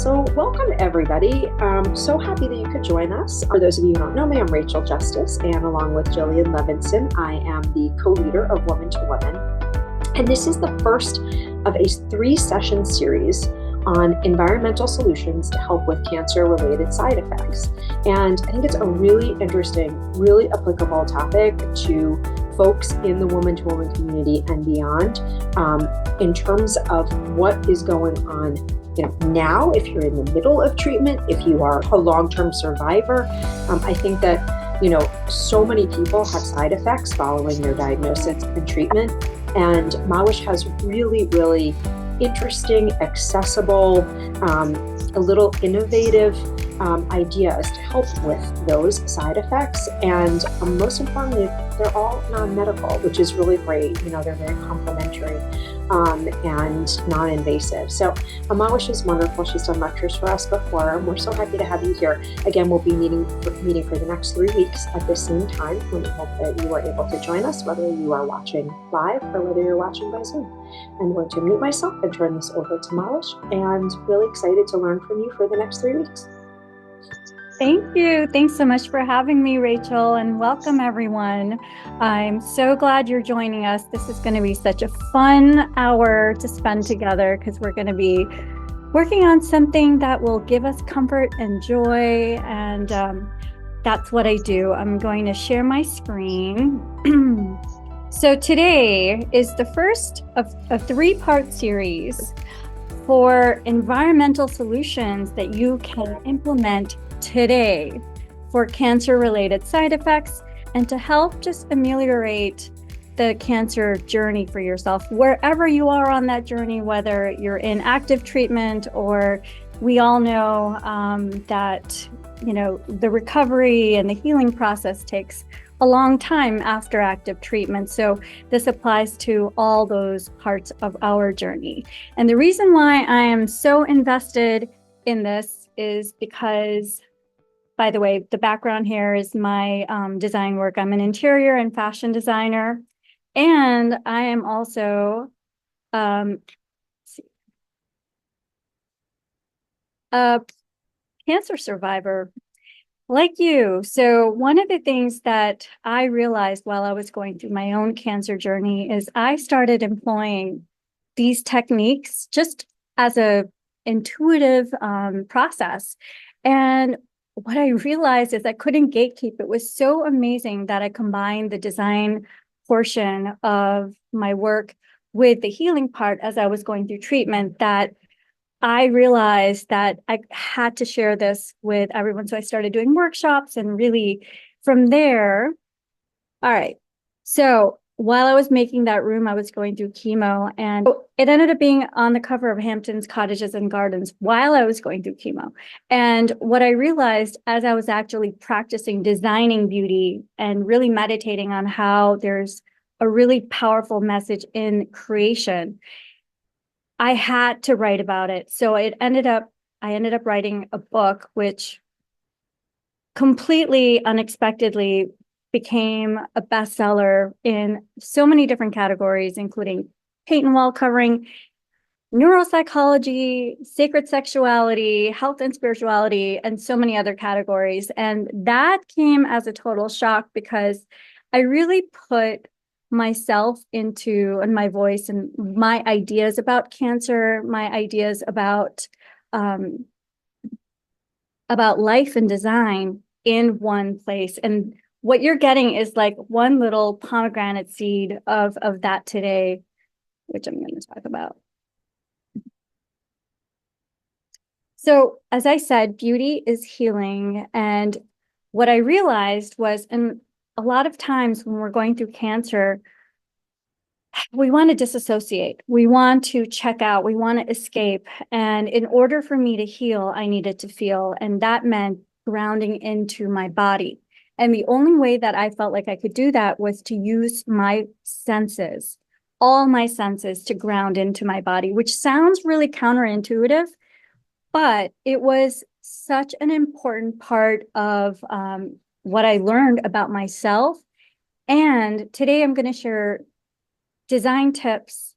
So welcome everybody. So happy that you could join us. For those of you who don't know me, I'm Rachel Justice, and along with Jillian Levinson, I am the co-leader of Woman to Woman. And this is the first of a 3-session series on environmental solutions to help with cancer-related side effects. And I think it's a really interesting, really applicable topic to folks in the woman to woman community and beyond, in terms of what is going on now, if you're in the middle of treatment, if you are a long-term survivor. I think that, so many people have side effects following their diagnosis and treatment. And Mahwish has really, really interesting, accessible, a little innovative ideas to help with those side effects. And most importantly, they're all non-medical, which is really great. They're very complementary and non-invasive. So Mahwish is wonderful. She's done lectures for us before, and we're so happy to have you here. Again, we'll be meeting for the next 3 weeks at the same time. We hope that you are able to join us, whether you are watching live or whether you're watching by Zoom. I'm going to mute myself and turn this over to Mahwish, and really excited to learn from you for the next 3 weeks. Thank you. Thanks so much for having me, Rachel, and welcome everyone. I'm so glad you're joining us. This is going to be such a fun hour to spend together because we're going to be working on something that will give us comfort and joy, and that's what I do. I'm going to share my screen. So today is the first of a 3-part series for environmental solutions that you can implement today for cancer-related side effects and to help just ameliorate the cancer journey for yourself, wherever you are on that journey, whether you're in active treatment or we all know that, the recovery and the healing process takes a long time after active treatment. So this applies to all those parts of our journey. And the reason why I am so invested in this is because, by the way, the background here is my design work. I'm an interior and fashion designer, and I am also a cancer survivor like you. So one of the things that I realized while I was going through my own cancer journey is I started employing these techniques just as a intuitive process. And what I realized is I couldn't gatekeep. It was so amazing that I combined the design portion of my work with the healing part as I was going through treatment, that I realized that I had to share this with everyone. So I started doing workshops, and really from there, all right. So while I was making that room, I was going through chemo, and it ended up being on the cover of Hampton's Cottages and Gardens while I was going through chemo. And what I realized as I was actually practicing designing beauty and really meditating on how there's a really powerful message in creation, I had to write about it. So I ended up writing a book, which completely unexpectedly became a bestseller in so many different categories, including paint and wall covering, neuropsychology, sacred sexuality, health and spirituality, and so many other categories. And that came as a total shock because I really put myself into, and my voice and my ideas about cancer, my ideas about life and design in one place. And what you're getting is like one little pomegranate seed of that today, which I'm going to talk about. So as I said, beauty is healing. And what I realized was, and a lot of times when we're going through cancer, we want to disassociate. We want to check out. We want to escape. And in order for me to heal, I needed to feel. And that meant grounding into my body. And the only way that I felt like I could do that was to use my senses, all my senses, to ground into my body, which sounds really counterintuitive, but it was such an important part of what I learned about myself. And today I'm going to share design tips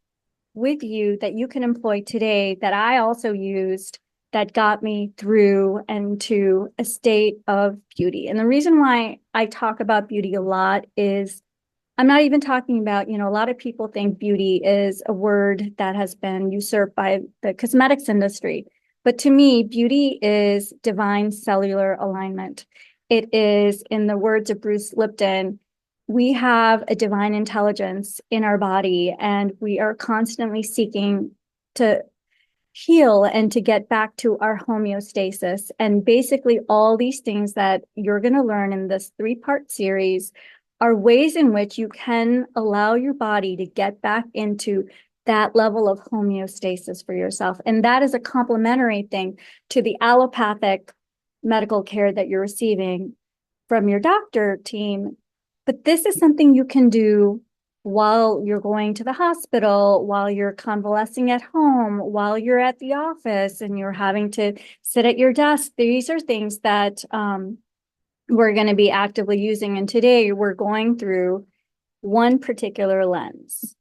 with you that you can employ today that I also used that got me through and to a state of beauty. And the reason why I talk about beauty a lot is I'm not even talking about, a lot of people think beauty is a word that has been usurped by the cosmetics industry. But to me, beauty is divine cellular alignment. It is, in the words of Bruce Lipton, we have a divine intelligence in our body, and we are constantly seeking to heal and to get back to our homeostasis. And basically, all these things that you're going to learn in this 3-part series are ways in which you can allow your body to get back into that level of homeostasis for yourself. And that is a complementary thing to the allopathic medical care that you're receiving from your doctor team. But this is something you can do while you're going to the hospital, while you're convalescing at home, while you're at the office and you're having to sit at your desk. These are things that we're going to be actively using. And today we're going through one particular lens.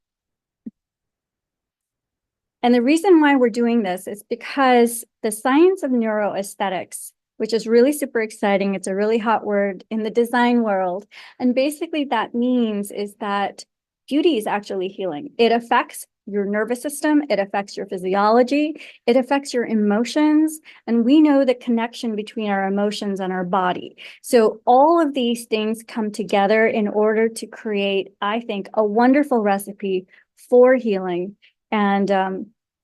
And the reason why we're doing this is because the science of neuroaesthetics, which is really super exciting, it's a really hot word in the design world. And basically that means is that beauty is actually healing. It affects your nervous system, it affects your physiology, it affects your emotions, and we know the connection between our emotions and our body. So all of these things come together in order to create, I think, a wonderful recipe for healing. And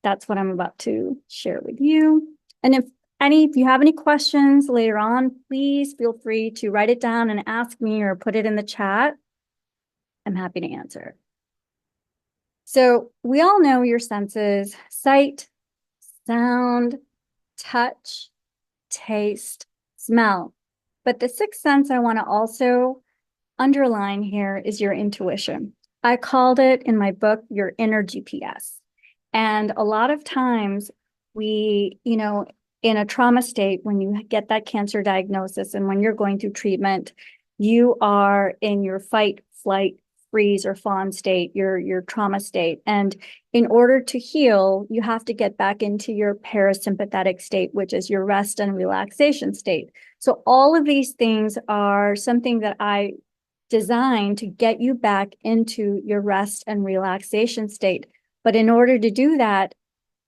that's what I'm about to share with you. And if you have any questions later on, please feel free to write it down and ask me or put it in the chat. I'm happy to answer. So we all know your senses: sight, sound, touch, taste, smell. But the 6th sense I want to also underline here is your intuition. I called it in my book your inner GPS. And a lot of times we, in a trauma state, when you get that cancer diagnosis and when you're going through treatment, you are in your fight, flight, freeze, or fawn state, your trauma state. And in order to heal, you have to get back into your parasympathetic state, which is your rest and relaxation state. So all of these things are something that I designed to get you back into your rest and relaxation state. But in order to do that,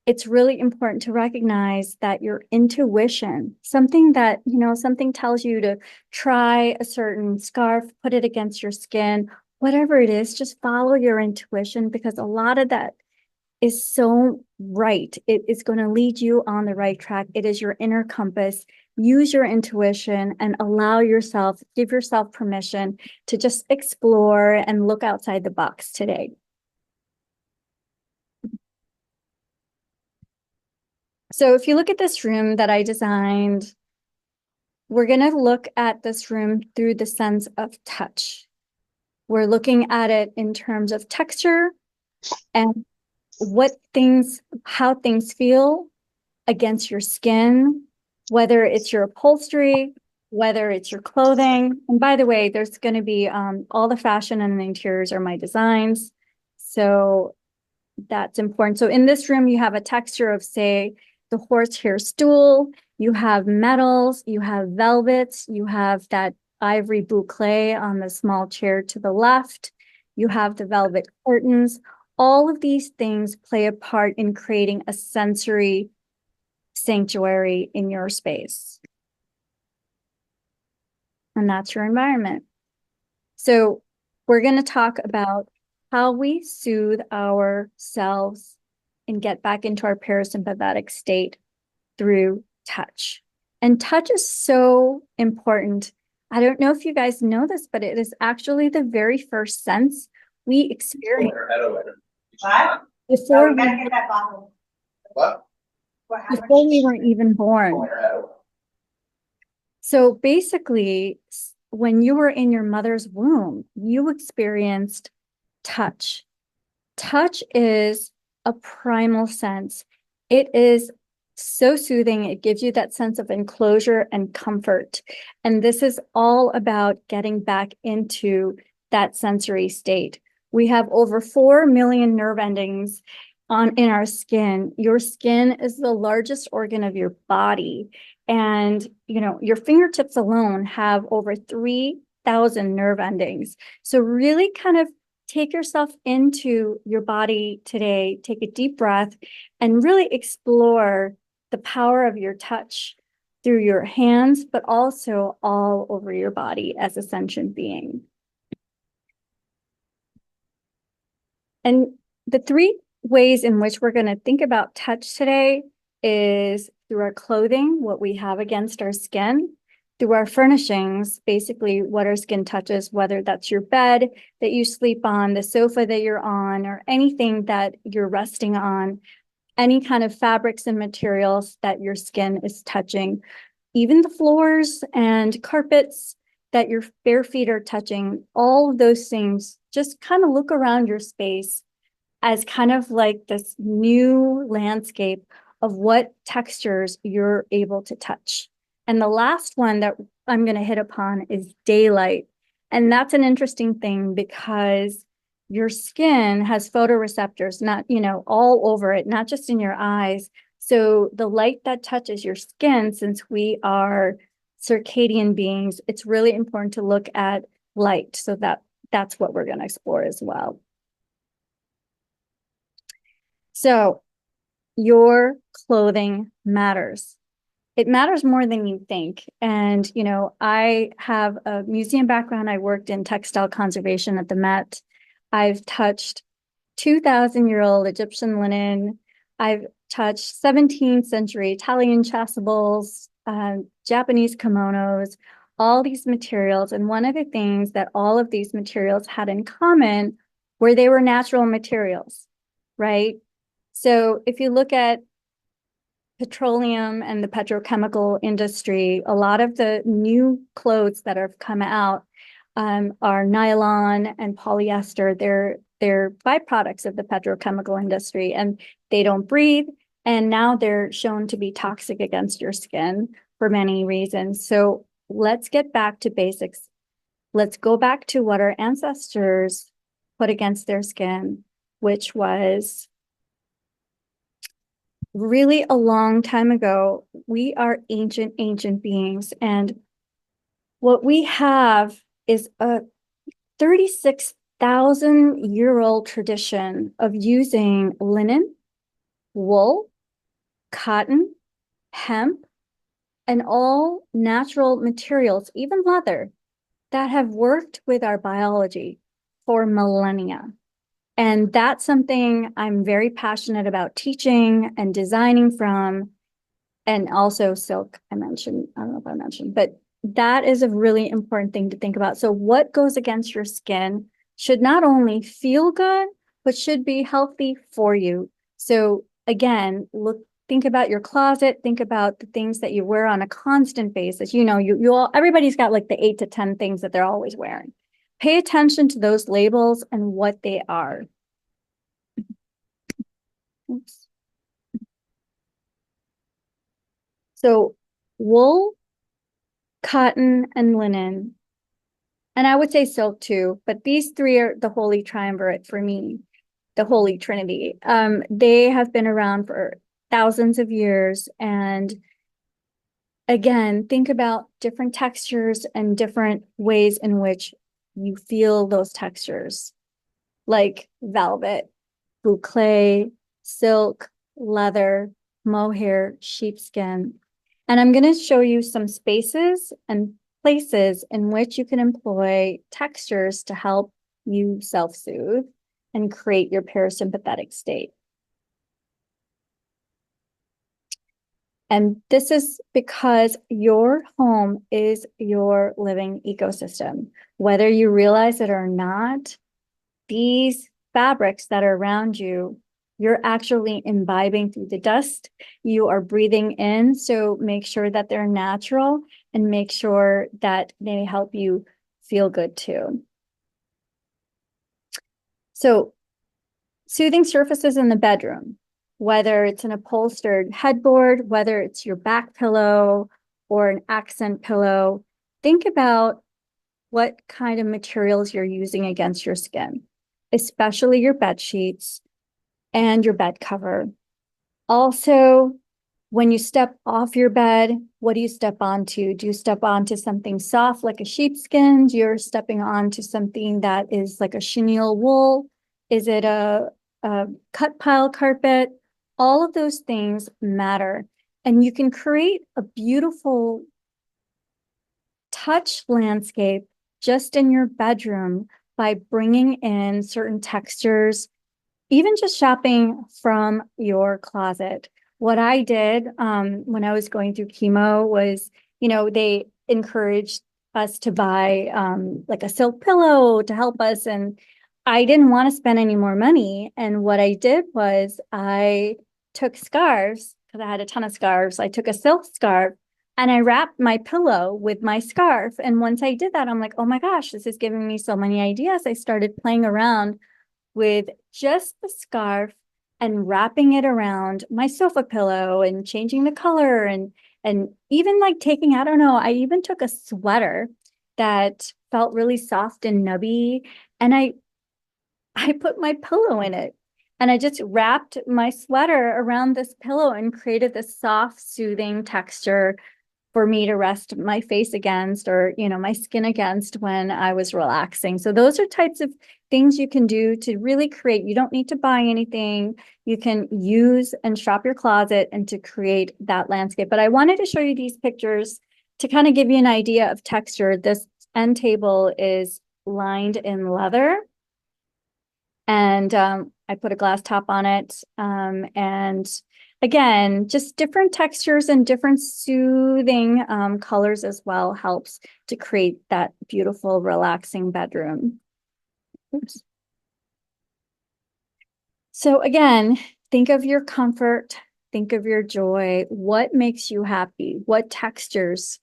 it's really important to recognize that your intuition, something that, something tells you to try a certain scarf, put it against your skin, whatever it is, just follow your intuition, because a lot of that is so right. It is going to lead you on the right track. It is your inner compass. Use your intuition and give yourself permission to just explore and look outside the box today. So if you look at this room that I designed, we're going to look at this room through the sense of touch. We're looking at it in terms of texture and how things feel against your skin, whether it's your upholstery, whether it's your clothing. And by the way, there's going to be all the fashion and the interiors are my designs. So that's important. So in this room, you have a texture of, say, the horsehair stool, you have metals, you have velvets, you have that ivory boucle on the small chair to the left, you have the velvet curtains. All of these things play a part in creating a sensory sanctuary in your space. And that's your environment. So we're going to talk about how we soothe ourselves and get back into our parasympathetic state through touch. And touch is so important. I don't know if you guys know this, but it is actually the very first sense we experience. Before we were even born. So basically, when you were in your mother's womb, you experienced touch. Touch is a primal sense. It is so soothing. It gives you that sense of enclosure and comfort. And this is all about getting back into that sensory state. We have over 4 million nerve endings in our skin. Your skin is the largest organ of your body. And, your fingertips alone have over 3,000 nerve endings. So really kind of take yourself into your body today, take a deep breath, and really explore the power of your touch through your hands, but also all over your body as a sentient being. And the three ways in which we're going to think about touch today is through our clothing, what we have against our skin, through our furnishings, basically what our skin touches, whether that's your bed that you sleep on, the sofa that you're on, or anything that you're resting on, any kind of fabrics and materials that your skin is touching, even the floors and carpets that your bare feet are touching, all of those things. Just kind of look around your space as kind of like this new landscape of what textures you're able to touch. And the last one that I'm going to hit upon is daylight. And that's an interesting thing because your skin has photoreceptors, not, all over it, not just in your eyes. So the light that touches your skin, since we are circadian beings, it's really important to look at light. So that's what we're going to explore as well. So your clothing matters. It matters more than you think. And, I have a museum background. I worked in textile conservation at the Met. I've touched 2,000-year-old Egyptian linen. I've touched 17th century Italian chasubles, Japanese kimonos, all these materials. And one of the things that all of these materials had in common were they were natural materials, right? So if you look at petroleum and the petrochemical industry, a lot of the new clothes that have come out are nylon and polyester. They're byproducts of the petrochemical industry, and they don't breathe. And now they're shown to be toxic against your skin for many reasons. So let's get back to basics. Let's go back to what our ancestors put against their skin, which was really a long time ago. We are ancient beings. And what we have is a 36,000-year-old tradition of using linen, wool, cotton, hemp, and all natural materials, even leather, that have worked with our biology for millennia. And that's something I'm very passionate about teaching and designing from. And also silk, I don't know if I mentioned, but that is a really important thing to think about. So what goes against your skin should not only feel good, but should be healthy for you. So again, think about your closet, think about the things that you wear on a constant basis. Everybody's got like the 8 to 10 things that they're always wearing. Pay attention to those labels and what they are. Oops. So wool, cotton, and linen, and I would say silk too, but these three are the holy triumvirate for me, the holy trinity. They have been around for thousands of years. And again, think about different textures and different ways in which you feel those textures, like velvet, boucle, silk, leather, mohair, sheepskin. And I'm going to show you some spaces and places in which you can employ textures to help you self-soothe and create your parasympathetic state. And this is because your home is your living ecosystem. Whether you realize it or not, these fabrics that are around you, you're actually imbibing through the dust. You are breathing in. So make sure that they're natural and make sure that they help you feel good too. So soothing surfaces in the bedroom, whether it's an upholstered headboard, whether it's your back pillow or an accent pillow, think about what kind of materials you're using against your skin, especially your bed sheets. and your bed cover. Also, when you step off your bed, what do you step onto? Do you step onto something soft like a sheepskin? You're stepping onto something that is like a chenille wool? Is it a cut pile carpet? All of those things matter. And you can create a beautiful touch landscape just in your bedroom by bringing in certain textures, even just shopping from your closet. What I did when I was going through chemo was, they encouraged us to buy like a silk pillow to help us. And I didn't want to spend any more money. And what I did was I took scarves, because I had a ton of scarves. I took a silk scarf and I wrapped my pillow with my scarf. And once I did that, I'm like, oh my gosh, this is giving me so many ideas. I started playing around with just the scarf and wrapping it around my sofa pillow and changing the color and even like taking, I don't know, I even took a sweater that felt really soft and nubby, and I put my pillow in it. And I just wrapped my sweater around this pillow and created this soft, soothing texture for me to rest my face against, or, my skin against when I was relaxing. So those are types of things you can do to really create. You don't need to buy anything. You can use and shop your closet and to create that landscape. But I wanted to show you these pictures to kind of give you an idea of texture. This end table is lined in leather, and I put a glass top on it. And again, just different textures and different soothing colors as well helps to create that beautiful, relaxing bedroom. Oops. So again, think of your comfort, think of your joy. What makes you happy? What textures?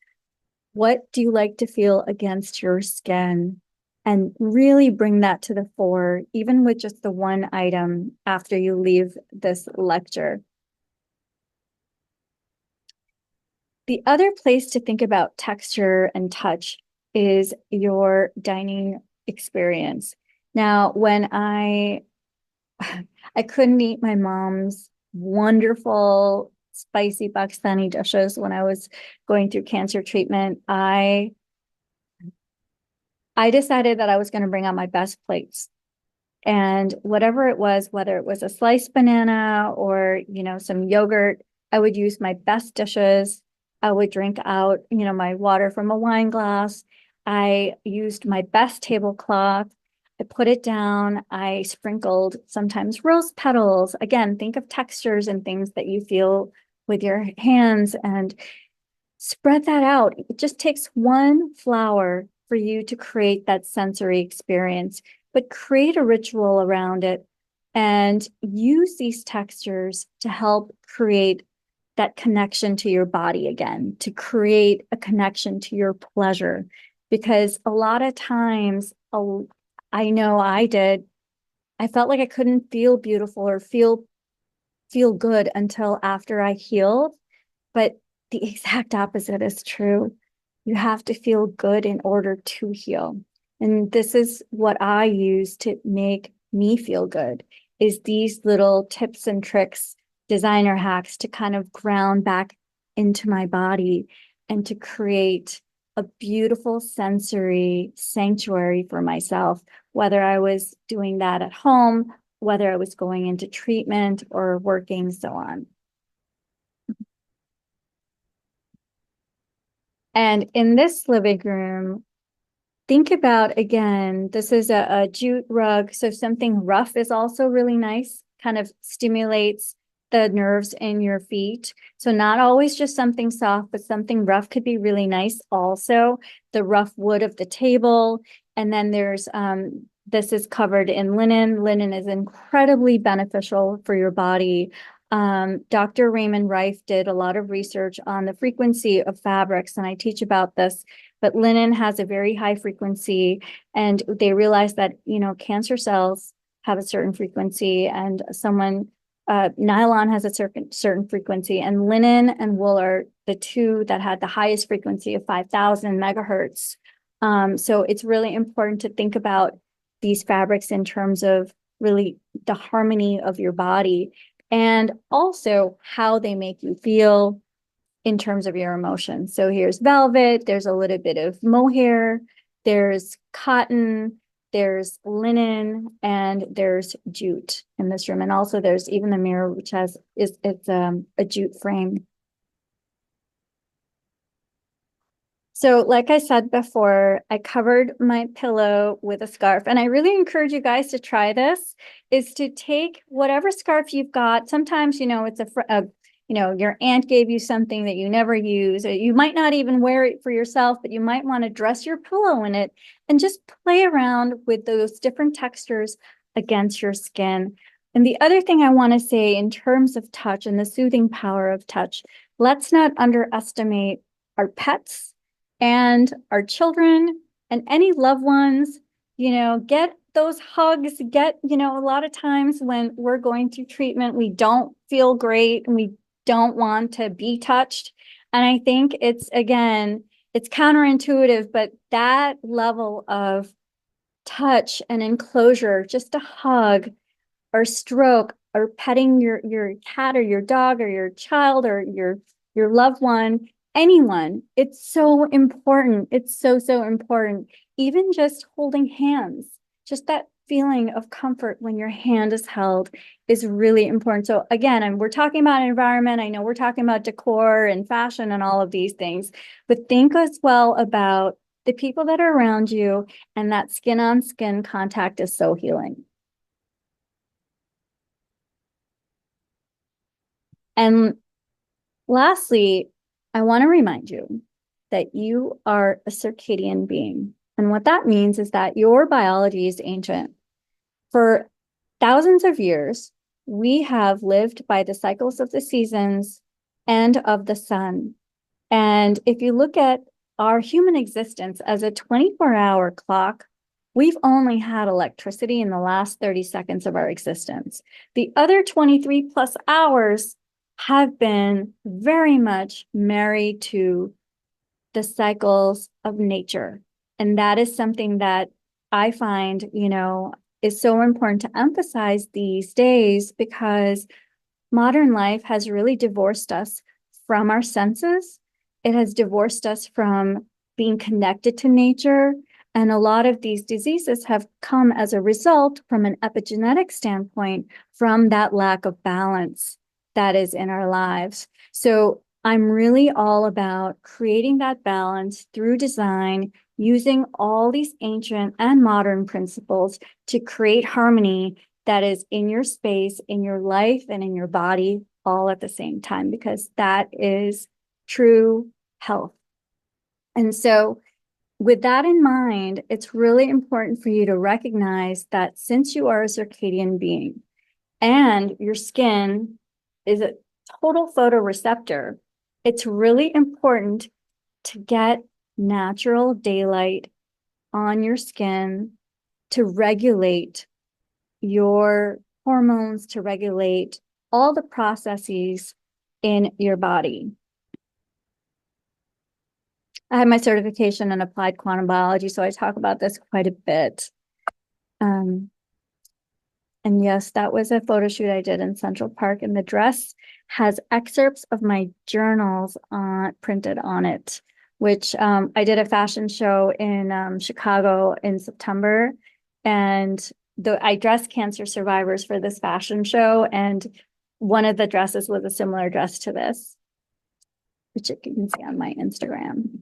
What do you like to feel against your skin? And really bring that to the fore, even with just the one item after you leave this lecture. The other place to think about texture and touch is your dining experience. Now, when I couldn't eat my mom's wonderful spicy Pakistani dishes when I was going through cancer treatment, I decided that I was going to bring out my best plates. And whatever it was, whether it was a sliced banana or, some yogurt, I would use my best dishes. I would drink out, my water from a wine glass. I used my best tablecloth. I put it down. I sprinkled sometimes rose petals. Again, think of textures and things that you feel with your hands and spread that out. It just takes one flower for you to create that sensory experience, but create a ritual around it and use these textures to help create that connection to your body again, to create a connection to your pleasure. Because a lot of times, I know I did, I felt like I couldn't feel beautiful or feel good until after I healed. But the exact opposite is true. You have to feel good in order to heal. And this is what I use to make me feel good, is these little tips and tricks, designer hacks to kind of ground back into my body and to create a beautiful sensory sanctuary for myself, whether I was doing that at home, whether I was going into treatment or working, so on. And in this living room, think about, again, this is a jute rug. So something rough is also really nice, kind of stimulates the nerves in your feet. So not always just something soft, but something rough could be really nice also. The rough wood of the table. And then there's, this is covered in linen. Linen is incredibly beneficial for your body. Dr. Raymond Reif did a lot of research on the frequency of fabrics, and I teach about this, but linen has a very high frequency, and they realized that, cancer cells have a certain frequency, and nylon has a certain frequency, and linen and wool are the two that had the highest frequency of 5,000 megahertz. So it's really important to think about these fabrics in terms of really the harmony of your body, and also how they make you feel in terms of your emotions. So here's velvet, there's a little bit of mohair, there's cotton, there's linen, and there's jute in this room. And also there's even the mirror, which it's a jute frame. So like I said before, I covered my pillow with a scarf, and I really encourage you guys to try this, is to take whatever scarf you've got. Sometimes, it's your aunt gave you something that you never use, or you might not even wear it for yourself, but you might want to dress your pillow in it and just play around with those different textures against your skin. And the other thing I want to say in terms of touch and the soothing power of touch, let's not underestimate our pets and our children and any loved ones. Get those hugs, a lot of times when we're going through treatment, we don't feel great and we don't want to be touched. And I think it's counterintuitive, but that level of touch and enclosure, just a hug or stroke or petting your cat or your dog or your child or your loved one, anyone, it's so important. It's so, so important. Even just holding hands, just that feeling of comfort when your hand is held is really important. So again, we're talking about environment. I know we're talking about decor and fashion and all of these things, but think as well about the people that are around you, and that skin on skin contact is so healing. And lastly, I want to remind you that you are a circadian being. And what that means is that your biology is ancient. For thousands of years, we have lived by the cycles of the seasons and of the sun. And if you look at our human existence as a 24-hour clock, we've only had electricity in the last 30 seconds of our existence. The other 23 plus hours have been very much married to the cycles of nature. And that is something that I find, is so important to emphasize these days, because modern life has really divorced us from our senses. It has divorced us from being connected to nature. And a lot of these diseases have come as a result, from an epigenetic standpoint, from that lack of balance that is in our lives. So I'm really all about creating that balance through design, using all these ancient and modern principles to create harmony that is in your space, in your life, and in your body all at the same time, because that is true health. And so with that in mind, it's really important for you to recognize that since you are a circadian being and your skin is a total photoreceptor, it's really important to get natural daylight on your skin to regulate your hormones, to regulate all the processes in your body. I have my certification in applied quantum biology, so I talk about this quite a bit. And yes, that was a photo shoot I did in Central Park, and the dress has excerpts of my journals printed on it, which I did a fashion show in Chicago in September, and I dressed cancer survivors for this fashion show, and one of the dresses was a similar dress to this, which you can see on my Instagram.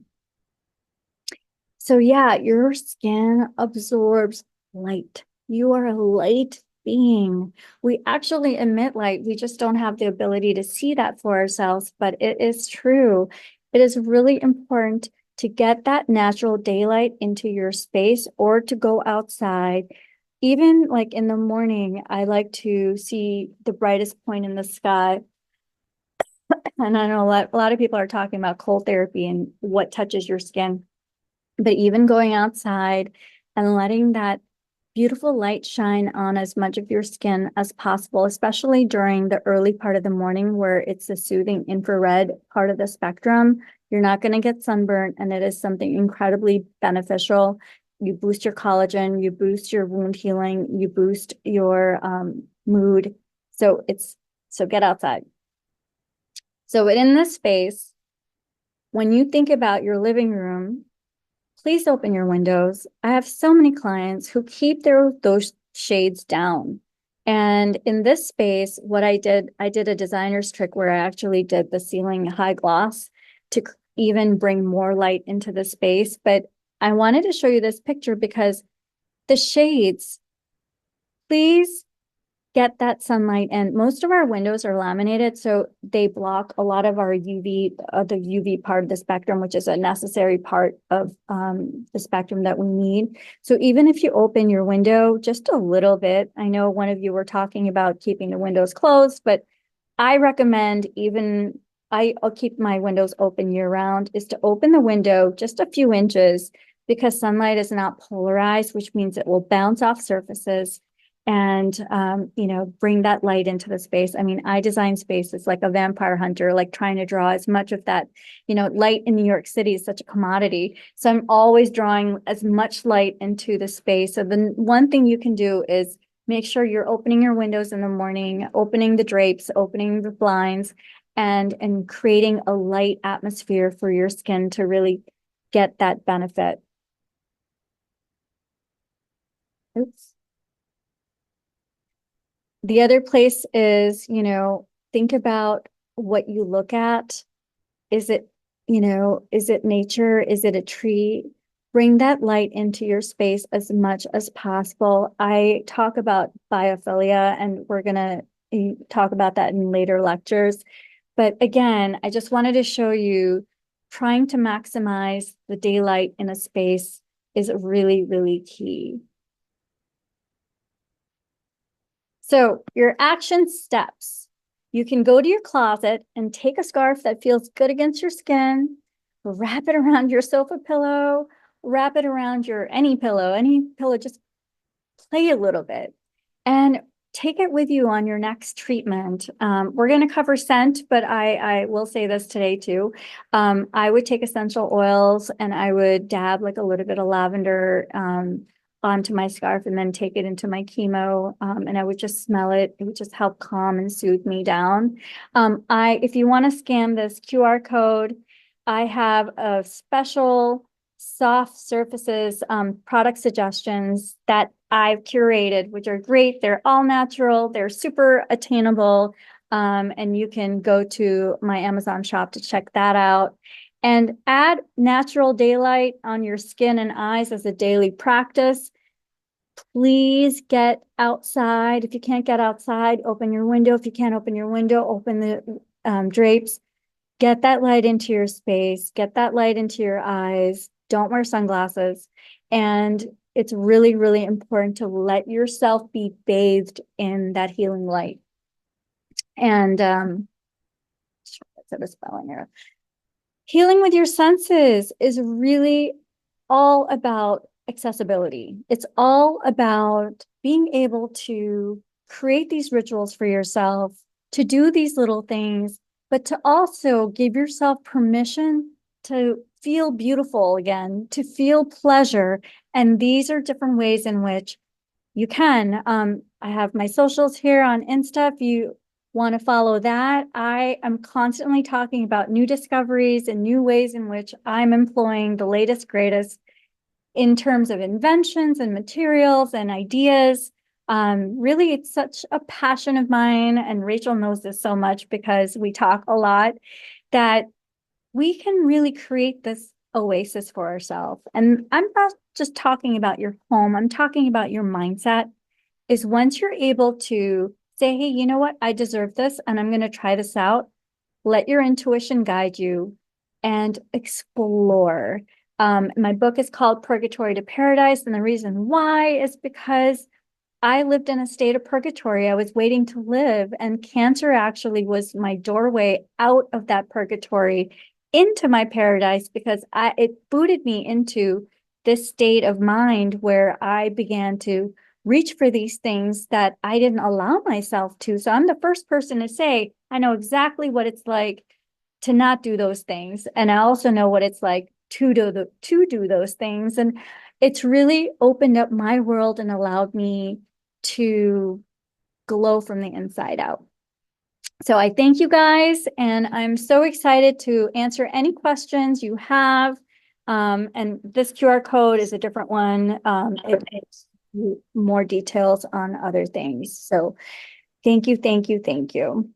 So yeah, your skin absorbs light. You are a light being. We actually emit light. We just don't have the ability to see that for ourselves, but it is true. It is really important to get that natural daylight into your space, or to go outside. Even like in the morning, I like to see the brightest point in the sky. And I know a lot of people are talking about cold therapy and what touches your skin. But even going outside and letting that beautiful light shine on as much of your skin as possible, especially during the early part of the morning where it's the soothing infrared part of the spectrum, you're not going to get sunburnt, and it is something incredibly beneficial. you boost your collagen, you boost your wound healing, you boost your mood. So get outside. So in this space, when you think about your living room, please open your windows. I have so many clients who keep those shades down. And in this space, what I did a designer's trick where I actually did the ceiling high gloss to even bring more light into the space. But I wanted to show you this picture because the shades, please get that sunlight. And most of our windows are laminated, so they block a lot of our UV, the UV part of the spectrum, which is a necessary part of the spectrum that we need. So even if you open your window just a little bit, I know one of you were talking about keeping the windows closed, but I recommend I'll keep my windows open year round, is to open the window just a few inches because sunlight is not polarized, which means it will bounce off surfaces and bring that light into the space. I mean, I design spaces like a vampire hunter, like trying to draw as much of that, light in New York City is such a commodity. So I'm always drawing as much light into the space. So the one thing you can do is make sure you're opening your windows in the morning, opening the drapes, opening the blinds, and creating a light atmosphere for your skin to really get that benefit. Oops. The other place is, think about what you look at. Is it nature? Is it a tree? Bring that light into your space as much as possible. I talk about biophilia, and we're going to talk about that in later lectures. But again, I just wanted to show you trying to maximize the daylight in a space is really, really key. So your action steps, you can go to your closet and take a scarf that feels good against your skin, wrap it around your sofa pillow, wrap it around any pillow, just play a little bit and take it with you on your next treatment. We're going to cover scent, but I will say this today too. I would take essential oils and I would dab like a little bit of lavender onto my scarf and then take it into my chemo, and I would just smell it. It would just help calm and soothe me down. If you want to scan this QR code, I have a special soft surfaces product suggestions that I've curated, which are great. They're all natural. They're super attainable. And you can go to my Amazon shop to check that out. And add natural daylight on your skin and eyes as a daily practice. Please get outside. If you can't get outside, open your window. If you can't open your window, open the drapes. Get that light into your space. Get that light into your eyes. Don't wear sunglasses. And it's really, really important to let yourself be bathed in that healing light. And that's a spelling error. Healing with your senses is really all about accessibility. It's all about being able to create these rituals for yourself, to do these little things, but to also give yourself permission to feel beautiful again, to feel pleasure. And these are different ways in which you can. I have my socials here on Insta. If you want to follow that, I am constantly talking about new discoveries and new ways in which I'm employing the latest, greatest in terms of inventions and materials and ideas. Really, it's such a passion of mine, and Rachel knows this so much because we talk a lot, that we can really create this oasis for ourselves. And I'm not just talking about your home, I'm talking about your mindset. Is once you're able to say, hey, you know what? I deserve this and I'm going to try this out. Let your intuition guide you and explore. My book is called Purgatory to Paradise. And the reason why is because I lived in a state of purgatory. I was waiting to live, and cancer actually was my doorway out of that purgatory into my paradise, because it booted me into this state of mind where I began to reach for these things that I didn't allow myself to. So I'm the first person to say, I know exactly what it's like to not do those things. And I also know what it's like to do those things. And it's really opened up my world and allowed me to glow from the inside out. So I thank you guys, and I'm so excited to answer any questions you have. And this QR code is a different one. It's more details on other things. So thank you, thank you, thank you.